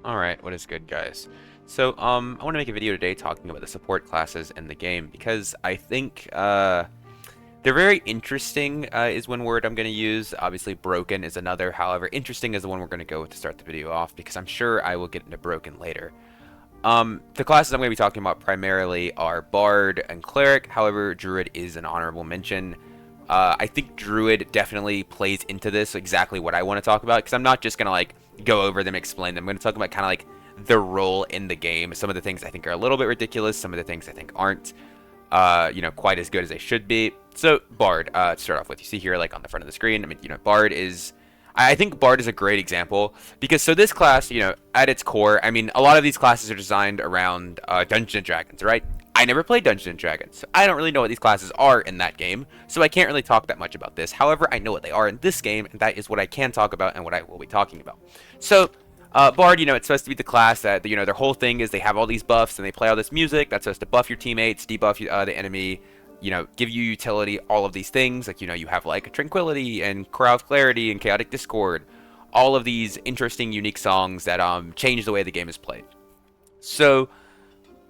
Alright, what is good, guys? So, I want to make a video today talking about the support classes in the game because I think, they're very interesting, is one word I'm going to use. Obviously, broken is another. However, interesting is the one we're going to go with to start the video off because I'm sure I will get into broken later. The classes I'm going to be talking about primarily are Bard and Cleric. However, Druid is an honorable mention. I think Druid definitely plays into this, exactly what I want to talk about, because I'm not just going to, like, go over them, explain them. I'm going to talk about kind of, like, their role in the game. Some of the things I think are a little bit ridiculous. Some of the things I think aren't, quite as good as they should be. So, Bard, to start off with, you see here, like, on the front of the screen, I mean, Bard is... I think Bard is a great example because so this class, at its core, I mean, a lot of these classes are designed around Dungeons and Dragons, right? I never played Dungeons and Dragons, so I don't really know what these classes are in that game, so I can't really talk that much about this. However, I know what they are in this game, and that is what I can talk about and what I will be talking about. So, Bard, it's supposed to be the class that, their whole thing is they have all these buffs and they play all this music that's supposed to buff your teammates, debuff the enemy, give you utility, all of these things. Like, you have like Tranquility and Chorale of Clarity and Chaotic Discord. All of these interesting, unique songs that change the way the game is played. So,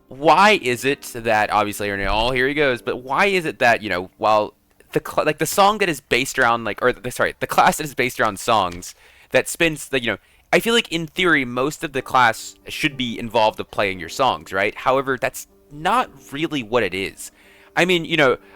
why is it that, obviously, oh, here he goes, but why is it that, while the song that is based around, the class that is based around songs that spins, I feel like in theory, most of the class should be involved of playing your songs, right? However, that's not really what it is. I mean,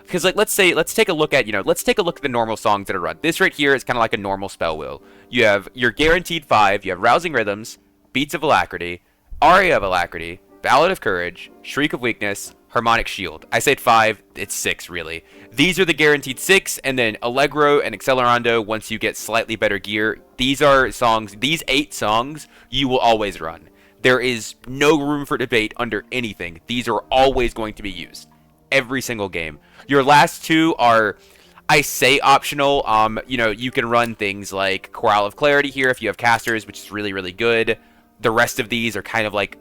because like let's take a look at the normal songs that are run. This right here is kind of like a normal spell wheel. You have your guaranteed 5. You have Rousing Rhythms, Beats of Alacrity, Aria of Alacrity, Ballad of Courage, Shriek of Weakness, Harmonic Shield. I said 5. It's 6 really. These are the guaranteed 6, and then Allegro and Accelerando. Once you get slightly better gear, these are songs. These 8 songs you will always run. There is no room for debate under anything. These are always going to be used. Every single game. Your last 2 are, I say, optional. You can run things like Chorale of Clarity here if you have casters, which is really, really good. The rest of these are kind of like,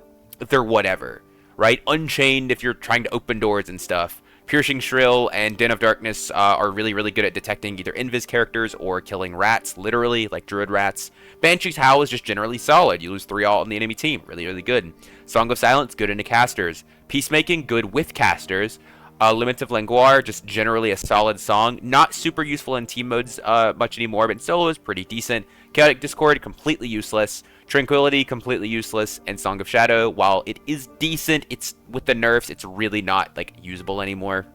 they're whatever, right? Unchained if you're trying to open doors and stuff. Piercing Shrill and Den of Darkness are really, really good at detecting either invis characters or killing rats, literally, like Druid rats. Banshee's Howl is just generally solid. You lose 3 all on the enemy team. Really, really good. Song of Silence, good into casters. Peacemaking, good with casters. Limits of Langueur, just generally a solid song. Not super useful in team modes much anymore, but in solo is pretty decent. Chaotic Discord, completely useless. Tranquility, completely useless. And Song of Shadow, while it is decent, it's with the nerfs, it's really not like usable anymore.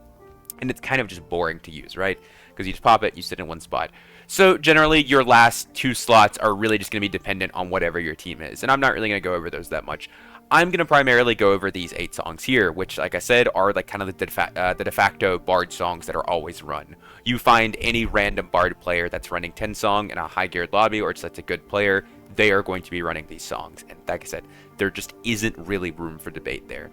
And it's kind of just boring to use, right? Because you just pop it, you sit in one spot. So generally, your last 2 slots are really just going to be dependent on whatever your team is. And I'm not really going to go over those that much. I'm going to primarily go over these 8 songs here, which, like I said, are like kind of the de facto Bard songs that are always run. You find any random Bard player that's running 10 song in a high geared lobby, or just that's a good player, they are going to be running these songs. And like I said, there just isn't really room for debate there.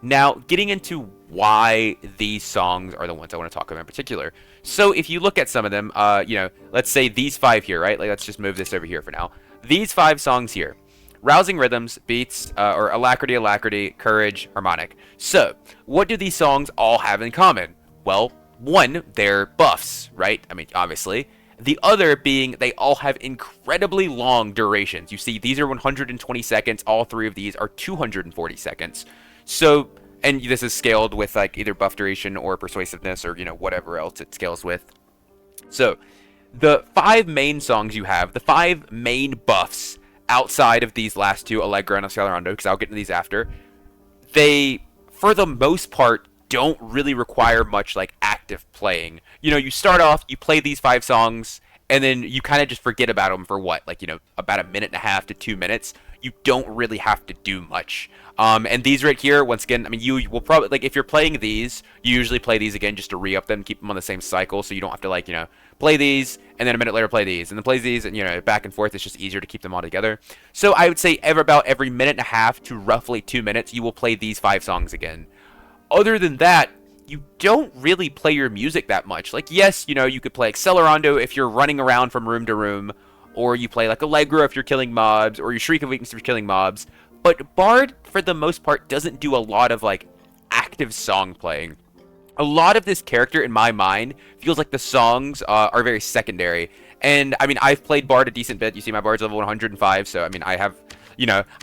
Now, getting into why these songs are the ones I want to talk about in particular. So if you look at some of them, let's say these 5 here, right? Like, let's just move this over here for now. These 5 songs here. Rousing Rhythms, Beats, or Alacrity, Alacrity, Courage, Harmonic. So, what do these songs all have in common? Well, one, they're buffs, right? I mean, obviously. The other being they all have incredibly long durations. You see, these are 120 seconds. All 3 of these are 240 seconds. So, and this is scaled with like either buff duration or persuasiveness or, whatever else it scales with. So, the 5 main songs you have, the 5 main buffs outside of these last 2, Allegro and Accelerando, because I'll get into these after, they, for the most part, don't really require much, like, active playing. You start off, you play these 5 songs, and then you kind of just forget about them for what? Like, about 1.5 to 2 minutes. You don't really have to do much. And these right here, once again, I mean, you will probably, like, if you're playing these, you usually play these again just to re-up them, keep them on the same cycle, so you don't have to, like, play these, and then a minute later play these, and then play these, and, back and forth. It's just easier to keep them all together. So I would say about every 1.5 to roughly 2 minutes, you will play these 5 songs again. Other than that, you don't really play your music that much. Like, yes, you could play Accelerando if you're running around from room to room, or you play like Allegro if you're killing mobs, or you Shriek of Weakness if you're killing mobs. But Bard, for the most part, doesn't do a lot of, like, active song playing. A lot of this character, in my mind, feels like the songs are very secondary. And, I mean, I've played Bard a decent bit. You see my Bard's level 105, so, I mean, I have,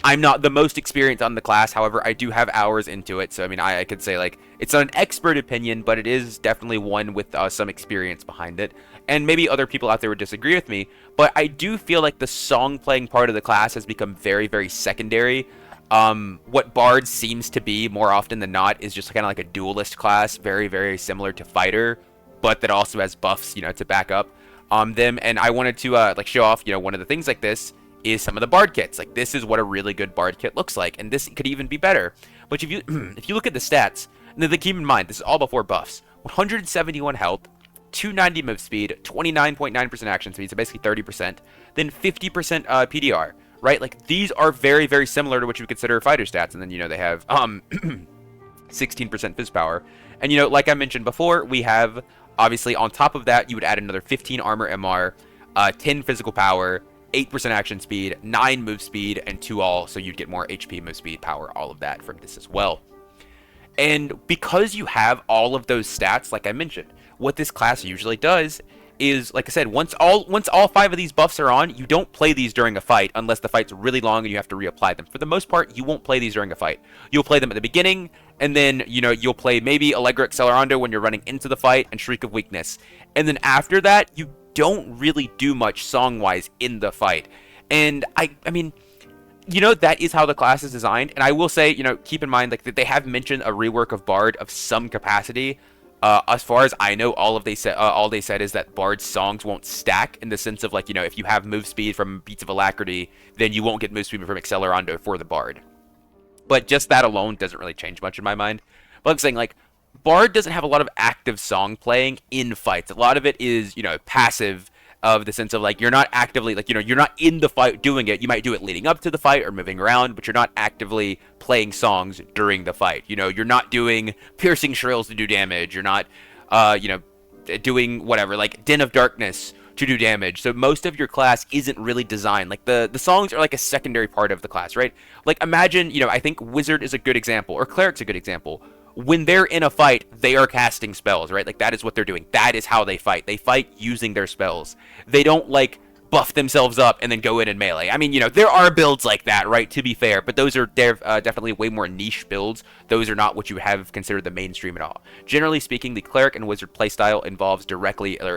I'm not the most experienced on the class. However, I do have hours into it. So, I mean, I could say, like, it's not an expert opinion, but it is definitely one with some experience behind it. And maybe other people out there would disagree with me, but I do feel like the song playing part of the class has become very, very secondary. What Bard seems to be more often than not is just kind of like a duelist class, very, very similar to Fighter, but that also has buffs, to back up them. And I wanted to like show off, one of the things like this is some of the Bard kits. Like, this is what a really good Bard kit looks like, and this could even be better. But if you if you look at the stats, and then keep in mind this is all before buffs: 171 health, 290 move speed, 29.9% action speed, so basically 30%, then 50% PDR. Right, like these are very, very similar to what you would consider fighter stats, and then they have 16% phys power, and like I mentioned before, we have obviously on top of that you would add another 15 armor MR, 10 physical power, 8% action speed, 9 move speed, and 2 all, so you'd get more HP, move speed, power, all of that from this as well. And because you have all of those stats, like I mentioned, what this class usually does is, like I said, once all 5 of these buffs are on, you don't play these during a fight unless the fight's really long and you have to reapply them. For the most part, you won't play these during a fight. You'll play them at the beginning, and then, you'll play maybe Allegro Accelerando when you're running into the fight, and Shriek of Weakness. And then after that, you don't really do much song-wise in the fight. And I mean, that is how the class is designed. And I will say, keep in mind, like, that they have mentioned a rework of Bard of some capacity. As far as I know, all they said is that Bard's songs won't stack, in the sense of, like, if you have move speed from Beats of Alacrity, then you won't get move speed from Accelerando for the Bard. But just that alone doesn't really change much in my mind. But I'm saying, like, Bard doesn't have a lot of active song playing in fights. A lot of it is, passive, of the sense of, like, you're not actively, like, you're not in the fight doing it. You might do it leading up to the fight or moving around, but you're not actively playing songs during the fight. You're not doing piercing shrills to do damage. You're not, doing whatever, like Den of Darkness to do damage. So most of your class isn't really designed. Like, the songs are like a secondary part of the class, right? Like, imagine, I think Wizard is a good example, or Cleric's a good example. When they're in a fight, they are casting spells, right? Like, that is what they're doing. That is how they fight. They fight using their spells. They don't, like, buff themselves up and then go in and melee. I mean, there are builds like that, right, to be fair, but those are definitely way more niche builds. Those are not what you have considered the mainstream at all. Generally speaking, the Cleric and Wizard playstyle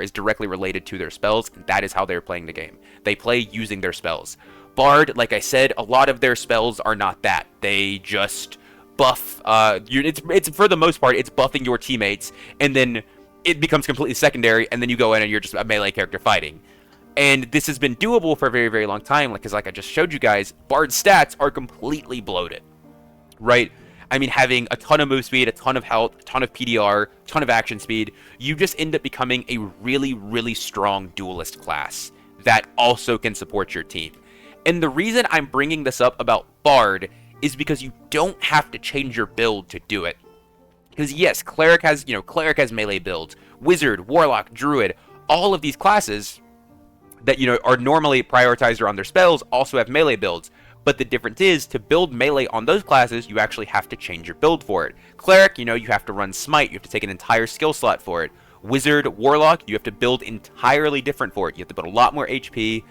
is directly related to their spells, and that is how they're playing the game. They play using their spells. Bard, like I said, a lot of their spells are not that. They just buff, it's for the most part, it's buffing your teammates, and then it becomes completely secondary, and then you go in and you're just a melee character fighting. And this has been doable for a very, very long time, because like I just showed you guys, Bard's stats are completely bloated, right? I mean, having a ton of move speed, a ton of health, a ton of PDR, a ton of action speed, you just end up becoming a really, really strong duelist class that also can support your team. And the reason I'm bringing this up about Bard is because you don't have to change your build to do it. Because yes, Cleric has melee builds. Wizard, Warlock, Druid, all of these classes that, are normally prioritized around their spells also have melee builds. But the difference is, to build melee on those classes, you actually have to change your build for it. Cleric, you have to run Smite. You have to take an entire skill slot for it. Wizard, Warlock, you have to build entirely different for it. You have to build a lot more HP,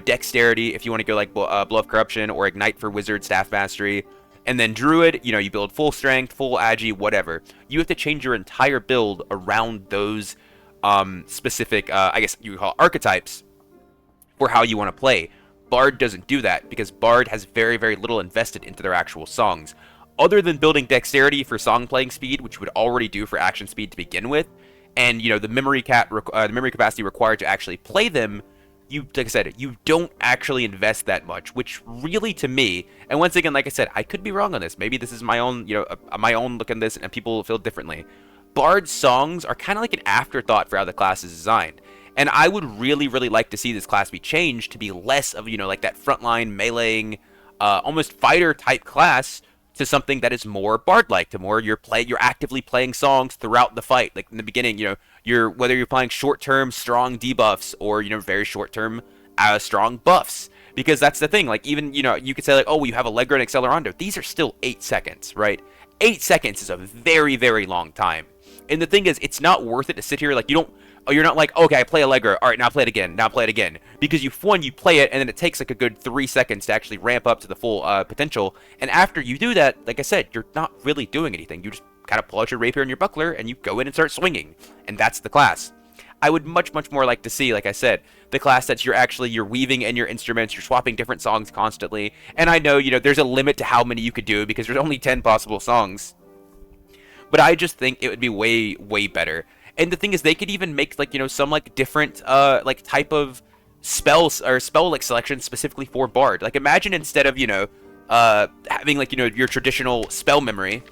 Dexterity if you want to go like Blow of Corruption, or Ignite for Wizard, Staff Mastery. And then Druid, you build full Strength, full Agi, whatever. You have to change your entire build around those specific, I guess you would call archetypes, for how you want to play. Bard doesn't do that, because Bard has very, very little invested into their actual songs. Other than building Dexterity for song playing speed, which you would already do for action speed to begin with, and the memory capacity required to actually play them, like I said, you don't actually invest that much, which really, to me, and once again, like I said, I could be wrong on this. Maybe this is my own, my own look on this, and people feel differently. Bard's songs are kind of like an afterthought for how the class is designed. And I would really, really like to see this class be changed to be less of, like that frontline meleeing, almost fighter type class, to something that is more Bard-like, to more you're actively playing songs throughout the fight. Like in the beginning, whether you're playing short-term strong debuffs or very short-term strong buffs, because that's the thing. Like, even you could say, like, oh, you have Allegro and Accelerando. These are still 8 seconds, right? 8 seconds is a very, very long time. And the thing is, it's not worth it to sit here, like, Oh, you're not like, okay, I play Allegro. All right, now play it again. Now play it again. Because you play it, and then it takes like a good 3 seconds to actually ramp up to the full potential. And after you do that, like I said, you're not really doing anything. You just kind of pull out your rapier and your buckler, and you go in and start swinging. And that's the class. I would much more like to see, like I said, the class that you're weaving in your instruments, you're swapping different songs constantly. And I know, there's a limit to how many you could do because there's only 10 possible songs. But I just think it would be way better. And the thing is, they could even make like some like different like type of spells or spell like selection specifically for Bard. Like imagine instead of having like your traditional spell memory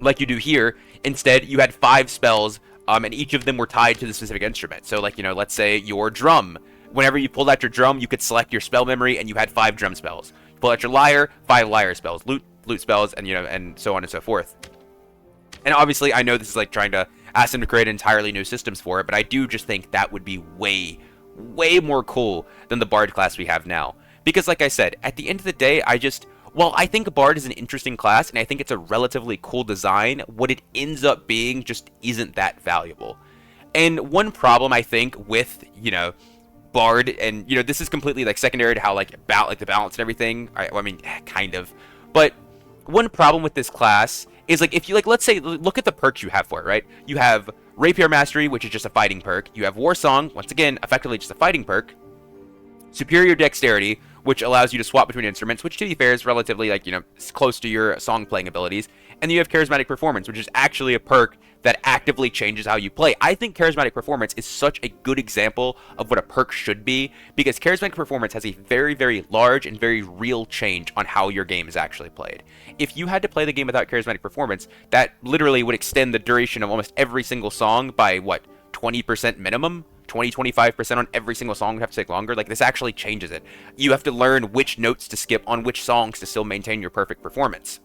like you do here, instead you had 5 spells. And each of them were tied to the specific instrument. So, like, let's say your drum. Whenever you pulled out your drum, you could select your spell memory, and you had 5 drum spells. You pull out your lyre, 5 lyre spells, lute spells, and and so on and so forth. And obviously, I know this is like trying to ask them to create entirely new systems for it, but I do just think that would be way more cool than the Bard class we have now. Because, like I said, at the end of the day, while I think Bard is an interesting class, and I think it's a relatively cool design, what it ends up being just isn't that valuable. And one problem I think with, Bard, and, this is completely, like, secondary to how, like the balance and everything, I mean, kind of, but one problem with this class is, like, if you, like, let's say, look at the perks you have for it, right? You have Rapier Mastery, which is just a fighting perk. You have War Song, once again, effectively just a fighting perk. Superior Dexterity, which allows you to swap between instruments, which to be fair is relatively like, close to your song playing abilities. And then you have Charismatic Performance, which is actually a perk that actively changes how you play. I think Charismatic Performance is such a good example of what a perk should be, because Charismatic Performance has a very large and very real change on how your game is actually played. If you had to play the game without Charismatic Performance, that literally would extend the duration of almost every single song by, 20% minimum? 20-25% on every single song would have to take longer. Like, this actually changes it. You have to learn which notes to skip on which songs to still maintain your perfect performance.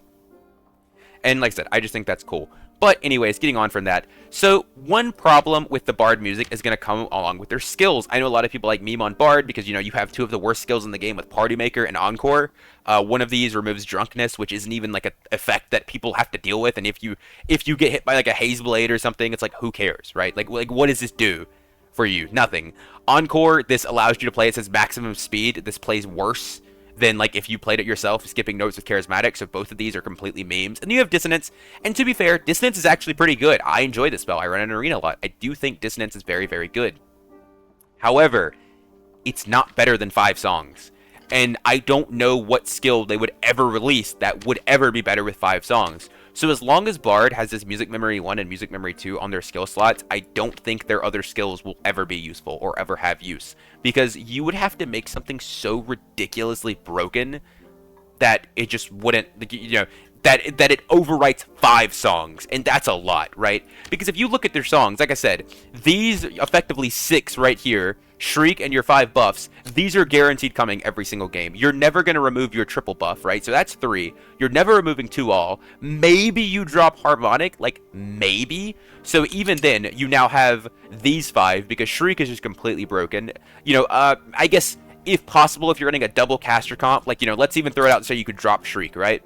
And like I said, I just think that's cool. But anyways, getting on from that. So one problem with the Bard music is going to come along with their skills. I know a lot of people like meme on Bard because, you have 2 of the worst skills in the game with Party Maker and Encore. One of these removes Drunkenness, which isn't even like an effect that people have to deal with. And if you get hit by like a Haze Blade or something, it's like, who cares, right? Like what does this do for you? Nothing. Encore, this allows you to play it as maximum speed. This plays worse than like if you played it yourself, skipping notes with Charismatic. So both of these are completely memes. And you have Dissonance. And to be fair, Dissonance is actually pretty good. I enjoy this spell. I run an arena a lot. I do think Dissonance is very good. However, it's not better than 5 songs. And I don't know what skill they would ever release that would ever be better with 5 songs. So as long as Bard has this Music Memory 1 and Music Memory 2 on their skill slots, I don't think their other skills will ever be useful or ever have use. Because you would have to make something so ridiculously broken that it just wouldn't, that it overwrites 5 songs, and that's a lot, right? Because if you look at their songs, like I said, these effectively 6 right here, Shriek and your 5 buffs, these are guaranteed coming every single game. You're never going to remove your triple buff, right? So that's 3. You're never removing 2 all. Maybe you drop Harmonic, like maybe. So even then, you now have these 5 because Shriek is just completely broken. I guess if possible, if you're running a double caster comp, like, let's even throw it out and say you could drop Shriek, right?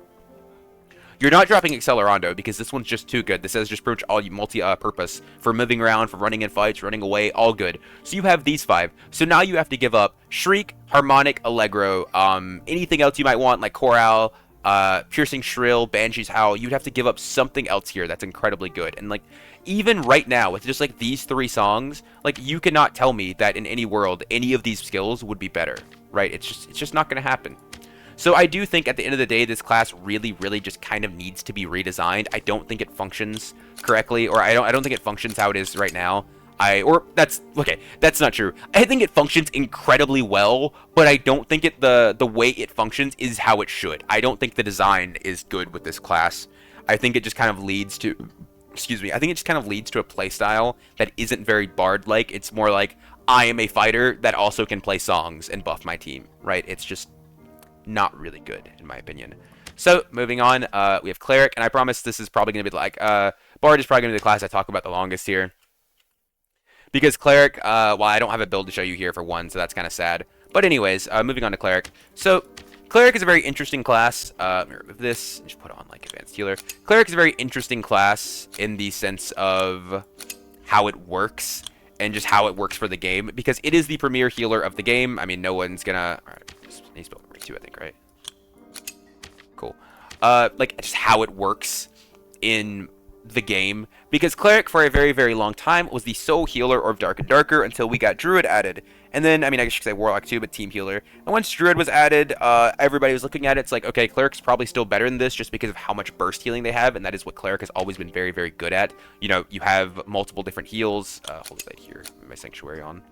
You're not dropping Accelerando because this one's just too good. This has just pretty much all multi-purpose for moving around, for running in fights, running away, all good. So you have these 5. So now you have to give up Shriek, Harmonic, Allegro, anything else you might want like Chorale, Piercing Shrill, Banshee's Howl. You'd have to give up something else here that's incredibly good. And like even right now with just like these 3 songs, like you cannot tell me that in any world any of these skills would be better, right? It's just not going to happen. So I do think at the end of the day, this class really just kind of needs to be redesigned. I don't think it functions correctly, or I don't think it functions how it is right now. That's not true. I think it functions incredibly well, but I don't think the way it functions is how it should. I don't think the design is good with this class. I think it just kind of leads to, I think it just kind of leads to a playstyle that isn't very Bard-like. It's more like, I am a fighter that also can play songs and buff my team, right? It's just not really good, in my opinion. So, moving on, we have Cleric, and I promise this is probably going to be like, Bard is probably going to be the class I talk about the longest here. Because Cleric, well, I don't have a build to show you here for one, so that's kind of sad. But anyways, moving on to Cleric. So, Cleric is a very interesting class. Let me remove this, just put on, like, Advanced Healer. Cleric is a very interesting class in the sense of how it works. and just how it works for the game, because it is the premier healer of the game. I mean, no one's gonna... Alright, he's built number 2, I think, right? Cool. Like, just how it works in the game, because Cleric for a very, very long time was the sole healer of Dark and Darker until we got Druid added. And then, I mean, I guess you could say Warlock too, but team healer. And once Druid was added, everybody was looking at it. It's like, okay, Cleric's probably still better than this just because of how much burst healing they have, and that is what Cleric has always been very, very good at. You know, you have multiple different heals. Hold it here. My Sanctuary on.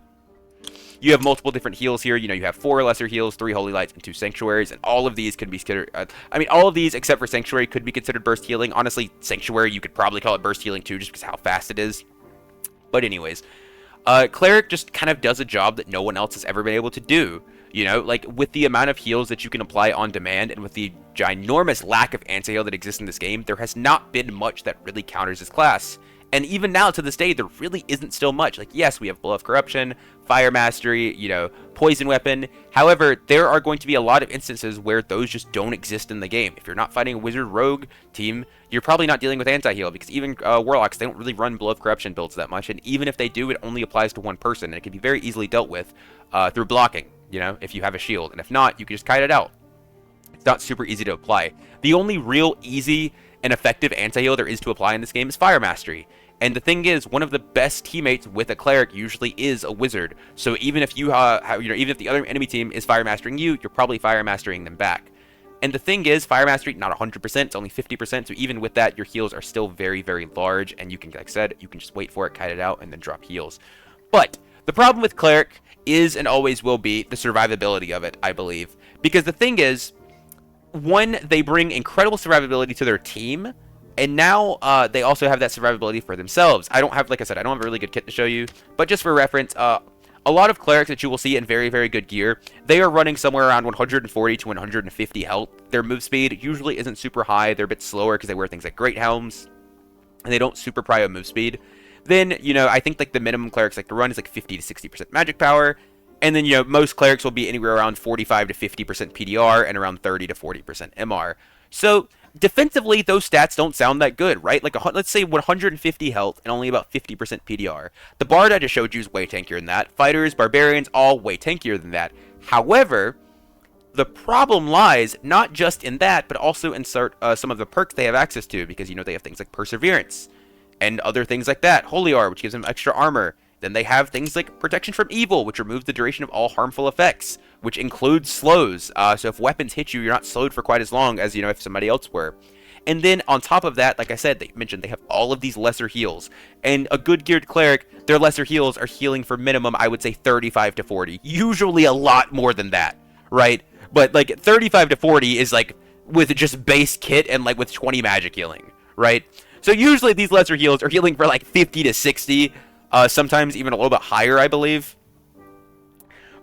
You have multiple different heals here. You know, you have 4 lesser heals, 3 holy lights, and 2 sanctuaries, and all of these can be considered. I mean, all of these except for sanctuary could be considered burst healing. Honestly, sanctuary you could probably call it burst healing too, just because how fast it is. But anyways, Cleric just kind of does a job that no one else has ever been able to do. You know, like with the amount of heals that you can apply on demand, and with the ginormous lack of anti-heal that exists in this game, there has not been much that really counters this class. And even now, to this day, there really isn't still much. Like, yes, we have Blow of Corruption, Fire Mastery, you know, Poison Weapon. However, there are going to be a lot of instances where those just don't exist in the game. If you're not fighting a Wizard Rogue team, you're probably not dealing with anti-heal, because even Warlocks, they don't really run Blow of Corruption builds that much. And even if they do, it only applies to one person, and it can be very easily dealt with through blocking, you know, if you have a shield. And if not, you can just kite it out. It's not super easy to apply. The only real easy and effective anti-heal there is to apply in this game is Fire Mastery. And the thing is, one of the best teammates with a Cleric usually is a Wizard. So even if you, even if the other enemy team is Fire Mastering you, you're probably Fire Mastering them back. And the thing is, Fire Mastery, not 100%, it's only 50%, so even with that, your heals are still very, very large, and you can, like I said, you can just wait for it, kite it out, and then drop heals. But the problem with Cleric is, and always will be, the survivability of it, I believe. Because the thing is, one, they bring incredible survivability to their team, and now they also have that survivability for themselves. I don't have, like I said, I don't have a really good kit to show you, but just for reference, a lot of Clerics that you will see in very, very good gear, they are running somewhere around 140 to 150 health. Their move speed usually isn't super high. They're a bit slower because they wear things like Great Helms, and they don't super prio move speed. Then, you know, I think like the minimum Clerics like to run is like 50 to 60% magic power. And then, you know, most Clerics will be anywhere around 45 to 50% PDR and around 30 to 40% MR. So, defensively, those stats don't sound that good, right? Like, let's say 150 health and only about 50% PDR. The Bard I just showed you is way tankier than that. Fighters, Barbarians, all way tankier than that. However, the problem lies not just in that, but also in some of the perks they have access to, because, you know, they have things like Perseverance and other things like that. Holy Armor, which gives them extra armor. Then they have things like Protection from Evil, which removes the duration of all harmful effects, which includes slows. So if weapons hit you, you're not slowed for quite as long as, you know, if somebody else were. And then on top of that, like I said, they mentioned they have all of these lesser heals. And a good geared Cleric, their lesser heals are healing for minimum, I would say 35 to 40. Usually a lot more than that, right? But like 35 to 40 is like with just base kit and like with 20 magic healing, right? So usually these lesser heals are healing for like 50 to 60. Sometimes even a little bit higher, I believe.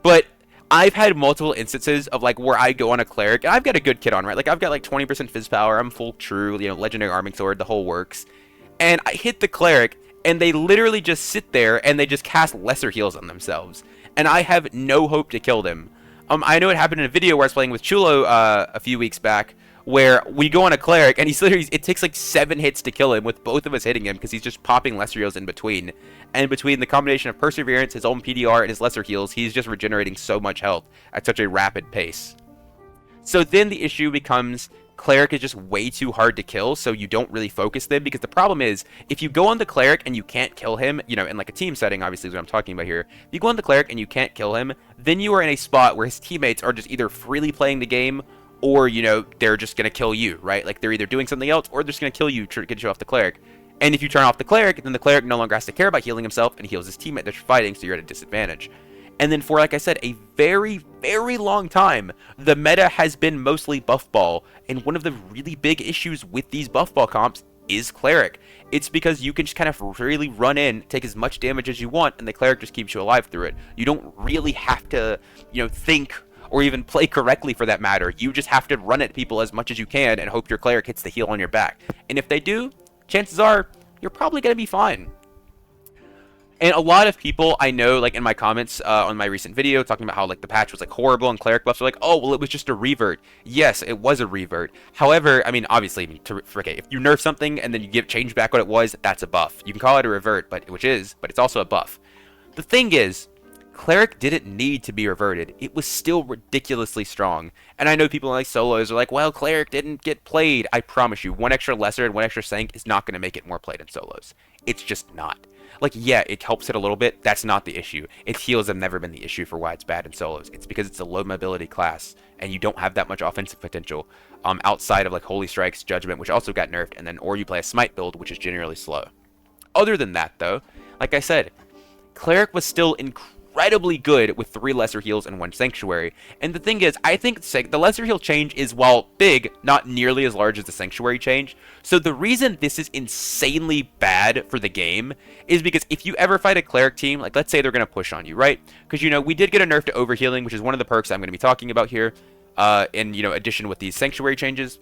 But I've had multiple instances of like where I go on a Cleric, and I've got a good kit on, right? Like I've got like 20% Fizz power, I'm full true, you know, legendary arming sword, the whole works. And I hit the Cleric, and they literally just sit there and they just cast lesser heals on themselves. And I have no hope to kill them. I know it happened in a video where I was playing with Chulo a few weeks back, where we go on a Cleric, and he's literally, it takes like 7 hits to kill him, with both of us hitting him, because he's just popping lesser heals in between. And between the combination of Perseverance, his own PDR, and his lesser heals, he's just regenerating so much health at such a rapid pace. So then the issue becomes, Cleric is just way too hard to kill, so you don't really focus them, because the problem is, if you go on the Cleric and you can't kill him, you know, in like a team setting, obviously is what I'm talking about here, if you go on the Cleric and you can't kill him, then you are in a spot where his teammates are just either freely playing the game, or, you know, they're just going to kill you, right? Like, they're either doing something else, or they're just going to kill you to get you off the Cleric. And if you turn off the Cleric, then the Cleric no longer has to care about healing himself, and heals his teammate that you're fighting, so you're at a disadvantage. And then for, like I said, a very, very long time, the meta has been mostly buff ball, and one of the really big issues with these buff ball comps is Cleric. It's because you can just kind of really run in, take as much damage as you want, and the Cleric just keeps you alive through it. You don't really have to, you know, think or even play correctly for that matter. You just have to run at people as much as you can and hope your Cleric hits the heal on your back. And if they do, chances are you're probably going to be fine. And a lot of people I know, like in my comments on my recent video, talking about how like the patch was like horrible and Cleric buffs are like, oh, well, it was just a revert. Yes, it was a revert. However, I mean, obviously, okay, if you nerf something and then you change back what it was, that's a buff. You can call it a revert, but it's also a buff. The thing is, Cleric didn't need to be reverted. It was still ridiculously strong. And I know people like solos are like, well, Cleric didn't get played. I promise you, one extra lesser and one extra sank is not going to make it more played in solos. It's just not. Like, yeah, it helps it a little bit. That's not the issue. Its heals have never been the issue for why it's bad in solos. It's because it's a low mobility class, and you don't have that much offensive potential outside of like Holy Strike's Judgment, which also got nerfed, and then or you play a Smite build, which is generally slow. Other than that, though, like I said, Cleric was still incredibly good with 3 lesser heals and 1 sanctuary. And the thing is, I think the lesser heal change is, while big, not nearly as large as the sanctuary change. So the reason this is insanely bad for the game is because if you ever fight a Cleric team, like let's say they're going to push on you, right? Because, you know, we did get a nerf to overhealing, which is one of the perks I'm going to be talking about here in, you know, addition with these sanctuary changes.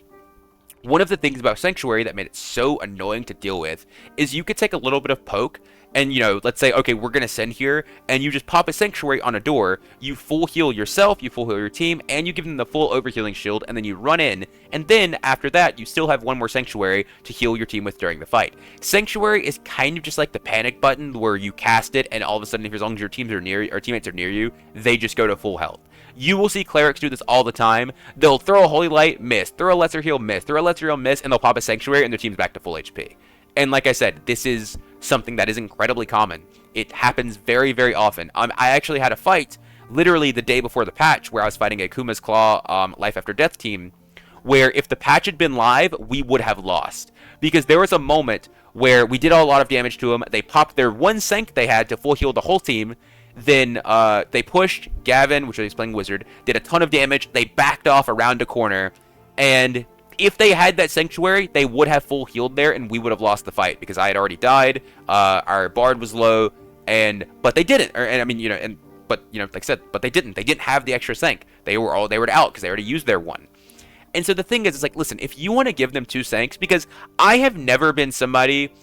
One of the things about Sanctuary that made it so annoying to deal with is you could take a little bit of poke and, you know, let's say, okay, we're going to send here, and you just pop a Sanctuary on a door, you full heal yourself, you full heal your team, and you give them the full overhealing shield, and then you run in, and then after that, you still have one more Sanctuary to heal your team with during the fight. Sanctuary is kind of just like the panic button where you cast it, and all of a sudden, if as long as your teams are near, or teammates are near you, they just go to full health. You will see Clerics do this all the time. They'll throw a Holy Light, miss. Throw a Lesser Heal, miss. Throw a Lesser Heal, miss. And they'll pop a Sanctuary and their team's back to full HP. And like I said, this is something that is incredibly common. It happens very, very often. I actually had a fight literally the day before the patch where I was fighting a Kuma's Claw Life After Death team, where if the patch had been live, we would have lost. Because there was a moment where we did a lot of damage to them. They popped their 1 Sank they had to full heal the whole team. Then they pushed. Gavin, which was playing Wizard, did a ton of damage. They backed off around a corner, and if they had that Sanctuary, they would have full healed there, and we would have lost the fight because I had already died. Our Bard was low, but they didn't. But like I said, but they didn't. They didn't have the extra Sank. They were out because they already used their 1. And so the thing is, it's like, listen, if you want to give them 2 Sanks, because I have never been somebody.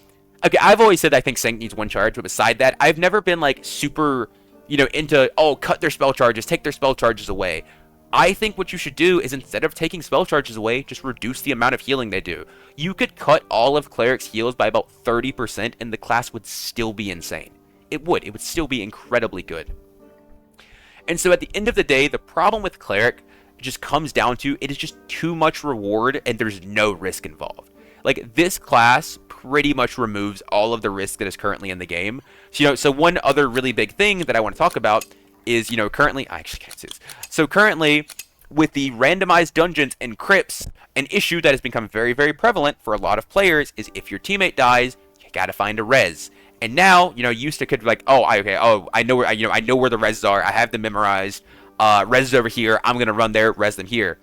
Okay, I've always said I think Sank needs 1 charge, but beside that, I've never been like super, into, cut their spell charges, take their spell charges away. I think what you should do is, instead of taking spell charges away, just reduce the amount of healing they do. You could cut all of Cleric's heals by about 30%, and the class would still be insane. It would still be incredibly good. And so at the end of the day, the problem with Cleric just comes down to, it is just too much reward, and there's no risk involved. Like, this class pretty much removes all of the risk that is currently in the game. So one other really big thing that I want to talk about is, currently, I actually can't see this. So currently, with the randomized dungeons and crypts, an issue that has become very, very prevalent for a lot of players is if your teammate dies, you gotta find a res. And now, used to could be like, I know where, I know where the reses are. I have them memorized. Res over here. I'm gonna run there, res them here.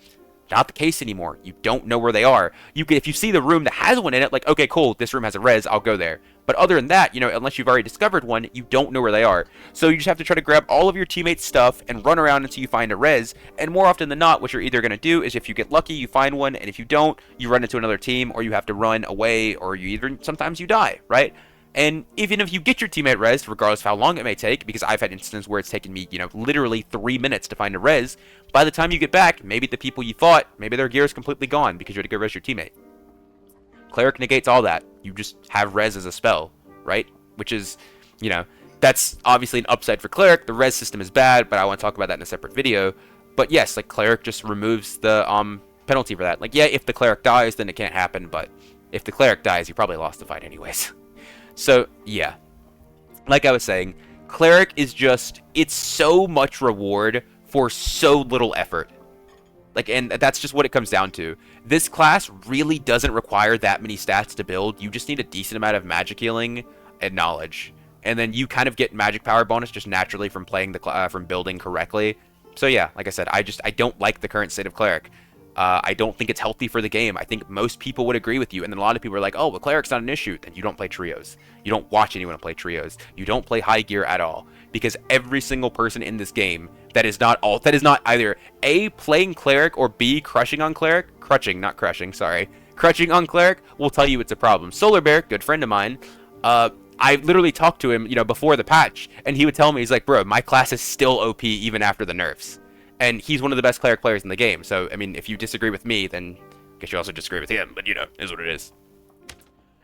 Not the case anymore. You don't know where they are. If you see the room that has one in it, like, okay, cool, this room has a res, I'll go there. But other than that, unless you've already discovered one, you don't know where they are. So you just have to try to grab all of your teammates' stuff and run around until you find a res. And more often than not, what you're either going to do is, if you get lucky, you find one, and if you don't, you run into another team, or you have to run away, or sometimes you die, right? And even if you get your teammate res, regardless of how long it may take, because I've had instances where it's taken me, literally 3 minutes to find a res, by the time you get back, maybe the people you fought, maybe their gear is completely gone because you had to go res your teammate. Cleric negates all that. You just have res as a spell, right? Which is, that's obviously an upside for Cleric. The res system is bad, but I want to talk about that in a separate video. But yes, like, Cleric just removes the penalty for that. Like, yeah, if the Cleric dies, then it can't happen, but if the Cleric dies, you probably lost the fight anyways. So, yeah. Like I was saying, Cleric is just, it's so much reward for so little effort. Like, and that's just what it comes down to. This class really doesn't require that many stats to build. You just need a decent amount of magic healing and knowledge. And then you kind of get magic power bonus just naturally from playing from building correctly. So yeah, like I said, I don't like the current state of Cleric. I don't think it's healthy for the game. I think most people would agree with you. And then a lot of people are like, oh, well, Cleric's not an issue. Then you don't play trios. You don't watch anyone play trios. You don't play high gear at all. Because every single person in this game that is not either A, playing Cleric, or B, crushing on Cleric, crutching on Cleric, will tell you it's a problem. Solar Bear, good friend of mine, I literally talked to him, before the patch, and he would tell me, he's like, bro, my class is still OP even after the nerfs. And he's one of the best Cleric players in the game. So, I mean, if you disagree with me, then I guess you also disagree with him. But, is what it is.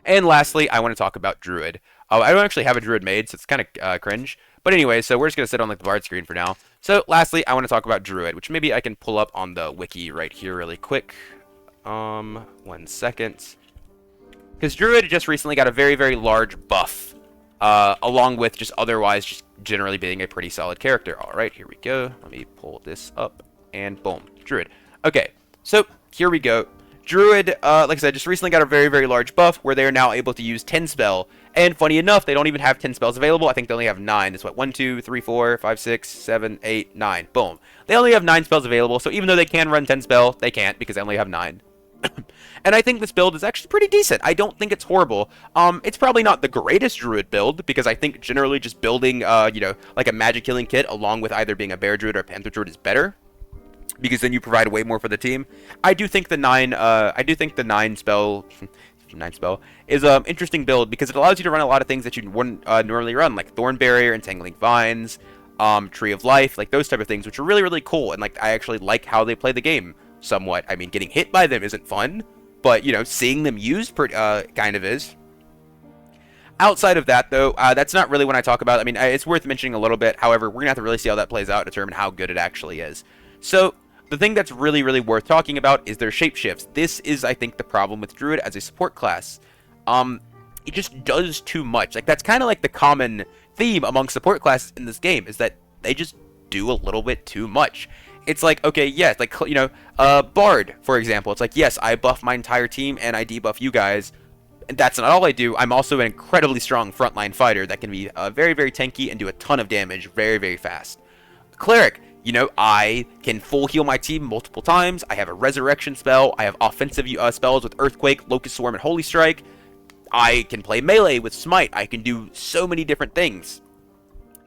And lastly, I want to talk about Druid. I don't actually have a Druid made, so it's kind of cringe. But anyway, so we're just going to sit on like the Bard screen for now. So lastly, I want to talk about Druid, which maybe I can pull up on the wiki right here really quick. 1 second. Because Druid just recently got a very, very large buff, along with just otherwise just generally being a pretty solid character. All right, here we go. Let me pull this up, and boom, Druid. Okay, so here we go. Druid, like I said, just recently got a very, very large buff where they are now able to use 10 spell. And funny enough, they don't even have 10 spells available. I think they only have 9. It's what, 1, 2, 3, 4, 5, 6, 7, 8, 9. Boom. They only have 9 spells available, so even though they can run 10 spell, they can't because they only have 9. And I think this build is actually pretty decent. I don't think it's horrible. It's probably not the greatest Druid build, because I think generally just building, you know, like a magic killing kit along with either being a Bear Druid or a Panther Druid is better, because then you provide way more for the team. I do think the 9 spell 9 spell is an interesting build because it allows you to run a lot of things that you wouldn't normally run, like Thorn Barrier, Entangling Vines, Tree of Life, like those type of things, which are really, really cool. And like I actually like how they play the game somewhat. I mean, getting hit by them isn't fun, but you know, seeing them used kind of is. Outside of that, though, that's not really when I talk about. I mean, it's worth mentioning a little bit. However, we're gonna have to really see how that plays out to determine how good it actually is. So the thing that's really, really worth talking about is their shapeshifts. This is, I think, the problem with Druid as a support class. It just does too much. Like, that's kind of like the common theme among support classes in this game, is that they just do a little bit too much. It's like, okay, yes, like, you know, Bard, for example. It's like, yes, I buff my entire team and I debuff you guys. And that's not all I do. I'm also an incredibly strong frontline fighter that can be very, very tanky and do a ton of damage very, very fast. Cleric, you know, I can full heal my team multiple times. I have a resurrection spell. I have offensive spells with Earthquake, Locust Swarm, and Holy Strike. I can play melee with Smite. I can do so many different things.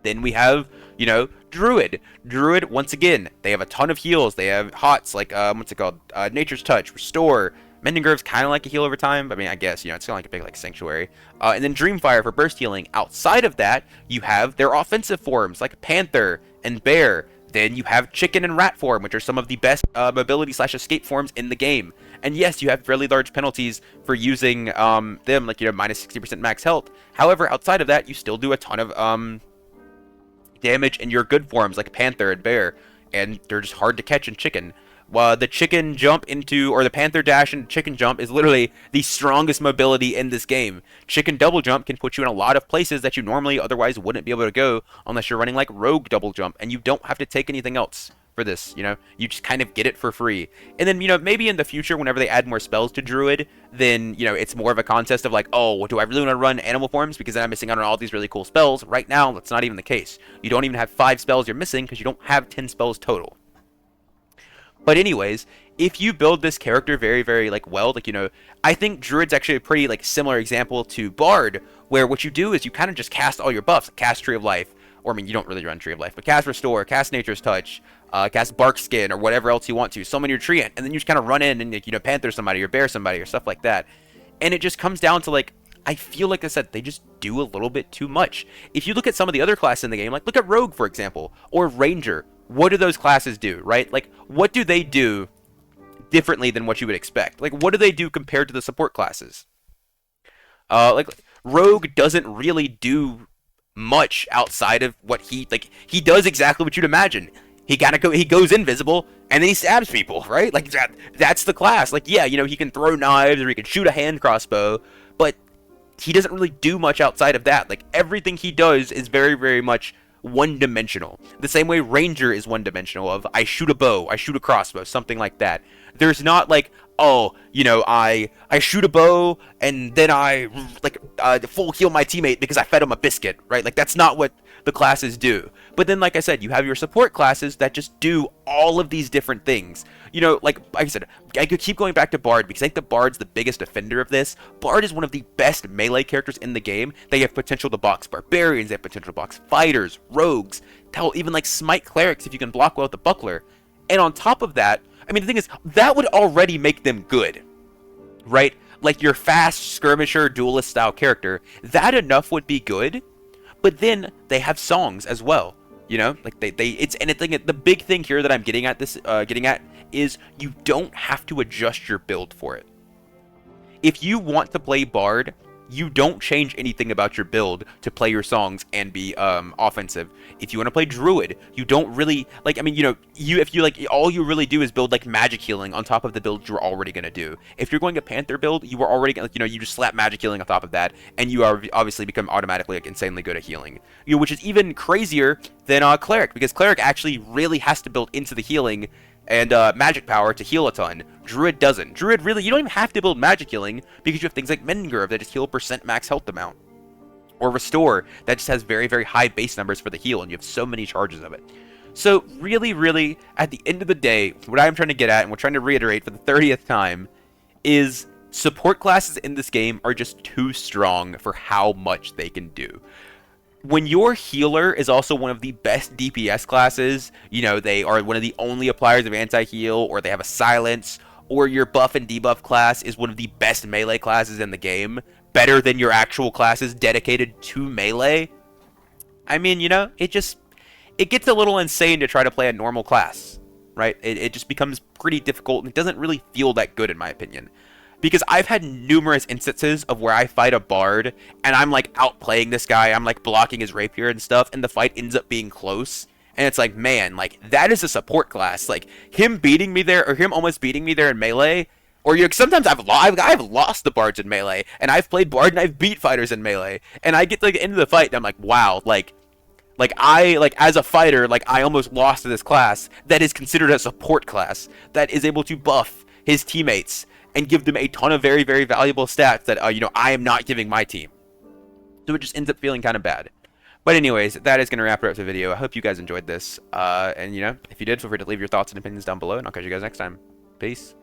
Then we have, you know, Druid. Druid, once again, they have a ton of heals. They have hots like, what's it called? Nature's Touch, Restore. Mending Grove's kind of like a heal over time. I mean, I guess, you know, it's kind of like a big, like, Sanctuary. And then Dreamfire for burst healing. Outside of that, you have their offensive forms like Panther and Bear. Then you have Chicken and Rat form, which are some of the best mobility/escape forms in the game. And yes, you have really large penalties for using them, like, you know, minus 60% max health. However, outside of that, you still do a ton of damage in your good forms, like Panther and Bear. And they're just hard to catch in Chicken. The Chicken Jump into, or the Panther Dash and Chicken Jump is literally the strongest mobility in this game. Chicken Double Jump can put you in a lot of places that you normally otherwise wouldn't be able to go unless you're running like Rogue Double Jump, and you don't have to take anything else for this, you know? You just kind of get it for free. And then, you know, maybe in the future, whenever they add more spells to Druid, then, you know, it's more of a contest of like, oh, do I really want to run animal forms because then I'm missing out on all these really cool spells? Right now, that's not even the case. You don't even have 5 spells you're missing because you don't have 10 spells total. But anyways, if you build this character very, very, like, well, like, you know, I think Druid's actually a pretty, like, similar example to Bard, where what you do is you kind of just cast all your buffs. Cast Tree of Life, or, I mean, you don't really run Tree of Life, but cast Restore, cast Nature's Touch, cast Bark Skin, or whatever else you want to. Summon your Treant, and then you just kind of run in and, you know, Panther somebody, or Bear somebody, or stuff like that. And it just comes down to, like, I feel like I said, they just do a little bit too much. If you look at some of the other classes in the game, like, look at Rogue, for example, or Ranger. What do those classes do, right? Like, what do they do differently than what you would expect? Like, what do they do compared to the support classes? Like, Rogue doesn't really do much outside of what he does exactly what you'd imagine. He goes invisible, and then he stabs people, right? Like, that's the class. Like, yeah, you know, he can throw knives, or he can shoot a hand crossbow, but he doesn't really do much outside of that. Like, everything he does is very, very much one-dimensional. The same way Ranger is one-dimensional of, I shoot a bow, I shoot a crossbow, something like that. There's not like, oh, you know, I shoot a bow, and then I, like, full heal my teammate because I fed him a biscuit, right? Like, that's not what the classes do. But then, like I said, you have your support classes that just do all of these different things. You know, like I said, I could keep going back to Bard because I think the Bard's the biggest offender of this. Bard is one of the best melee characters in the game. They have potential to box barbarians, they have potential to box fighters, rogues, hell, even like smite clerics if you can block well with the buckler. And on top of that, I mean, the thing is, that would already make them good, right? Like your fast skirmisher, duelist style character, that enough would be good. But then they have songs as well, you know, like the big thing here that I'm getting at is you don't have to adjust your build for it. If you want to play Bard, you don't change anything about your build to play your songs and be offensive. If you want to play Druid, you don't really like. I mean, you know, if you like, all you really do is build like magic healing on top of the build you're already gonna do. If you're going a Panther build, you are already gonna, you know, you just slap magic healing on top of that, and you are obviously become automatically like insanely good at healing. You know, which is even crazier than Cleric, because Cleric actually really has to build into the healing and magic power to heal a ton. Druid doesn't. Druid really, you don't even have to build magic healing because you have things like Mendengurv that just heal percent max health amount. Or Restore that just has very, very high base numbers for the heal, and you have so many charges of it. So really, really, at the end of the day, what I'm trying to get at, and we're trying to reiterate for the 30th time, is support classes in this game are just too strong for how much they can do. When your healer is also one of the best DPS classes, you know, they are one of the only appliers of anti-heal, or they have a silence, or your buff and debuff class is one of the best melee classes in the game, better than your actual classes dedicated to melee, I mean, you know, it gets a little insane to try to play a normal class, right? It just becomes pretty difficult, and it doesn't really feel that good, in my opinion. Because I've had numerous instances of where I fight a bard, and I'm like outplaying this guy, I'm like blocking his rapier and stuff, and the fight ends up being close. And it's like, man, like, that is a support class. Like, him beating me there, or him almost beating me there in melee, or sometimes I've lost the bards in melee, and I've played bard and I've beat fighters in melee, and I get to like the end of the fight, and I'm like, wow, like as a fighter, like, I almost lost to this class that is considered a support class, that is able to buff his teammates and give them a ton of very, very valuable stats that, you know, I am not giving my team. So it just ends up feeling kind of bad. But anyways, that is going to wrap it up the video. I hope you guys enjoyed this. And, you know, if you did, feel free to leave your thoughts and opinions down below, and I'll catch you guys next time. Peace.